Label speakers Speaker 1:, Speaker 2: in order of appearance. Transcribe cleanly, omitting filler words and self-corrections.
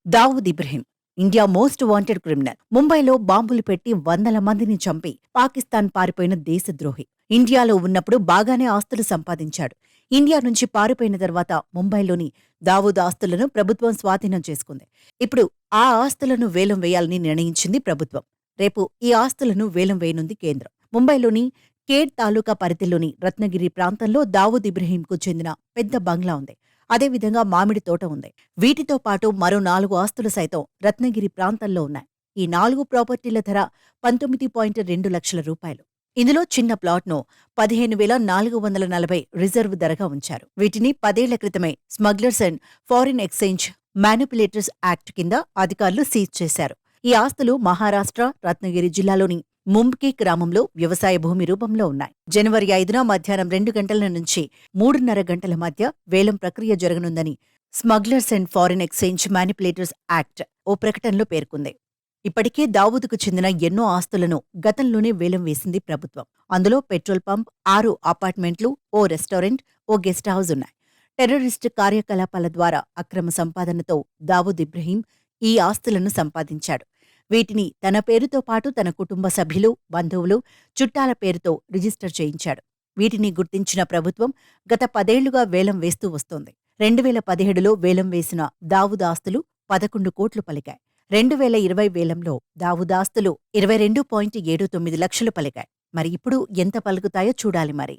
Speaker 1: Dawood Ibrahim India most wanted criminal. ముంబైలో బాంబులు పెట్టి వందల మందిని చంపి పాకిస్తాన్ పారిపోయిన దేశద్రోహి. ఇండియాలో ఉన్నప్పుడు బాగానే ఆస్తులు సంపాదించాడు. ఇండియా నుంచి పారిపోయిన తర్వాత ముంబైలోని దావూద్ ఆస్తులను ప్రభుత్వం స్వాధీనం చేసుకుంది. ఇప్పుడు ఆ ఆస్తులను వేలం వేయాలని నిర్ణయించింది ప్రభుత్వం. రేపు ఈ ఆస్తులను వేలం వేయనుంది కేంద్రం. ముంబైలోని కేడ్ తాలూకా పరిధిలోని రత్నగిరి ప్రాంతంలో దావూద్ ఇబ్రహీంకు చెందిన పెద్ద బంగ్లా ఉంది. అదేవిధంగా మామిడి తోట ఉంది. వీటితో పాటు మరో 4 ఆస్తులు సైతం రత్నగిరి ప్రాంతంలో ఉన్నాయి. ఈ 4 ప్రాపర్టీల ధర 19.2 లక్షల రూపాయలు. ఇందులో చిన్న ప్లాట్ను 15,440 రిజర్వ్ ధరగా ఉంచారు. వీటిని 10 ఏళ్ల క్రితమే smugglers and foreign exchange manipulators act కింద అధికారులు సీజ్ చేశారు. ఈ ఆస్తులు మహారాష్ట్ర, రత్నగిరి జిల్లాలోని ముంబ్కి గ్రామంలో వ్యవసాయ భూమి రూపంలో ఉన్నాయి. జనవరి 5న మధ్యాహ్నం 2 గంటల నుంచి 3:30 గంటల మధ్య వేలం ప్రక్రియ జరగనుందని smugglers and foreign exchange manipulators act ఓ ప్రకటనలో పేర్కొంది. ఇప్పటికే దావూద్కు చెందిన ఎన్నో ఆస్తులను గతంలోనే వేలం వేసింది ప్రభుత్వం. అందులో పెట్రోల్ పంప్, 6 అపార్ట్మెంట్లు, ఓ రెస్టారెంట్, ఓ గెస్ట్ హౌస్ ఉన్నాయి. టెర్రరిస్టు కార్యకలాపాల ద్వారా అక్రమ సంపాదనతో దావూద్ ఇబ్రహీం ఈ ఆస్తులను సంపాదించాడు. వీటిని తన పేరుతో పాటు తన కుటుంబ సభ్యులు, బంధువులు, చుట్టాల పేరుతో రిజిస్టర్ చేయించాడు. వీటిని గుర్తించిన ప్రభుత్వం గత 10 ఏళ్లుగా వేలం వేస్తూ వస్తోంది. 2017లో వేలం వేసిన దావూద్ ఆస్తులు 11 కోట్లు పలికాయి. 2020 వేలంలో దావూద్ ఆస్తులు 22.79 లక్షలు పలికాయి. మరి ఇప్పుడు ఎంత పలుకుతాయో చూడాలి మరి.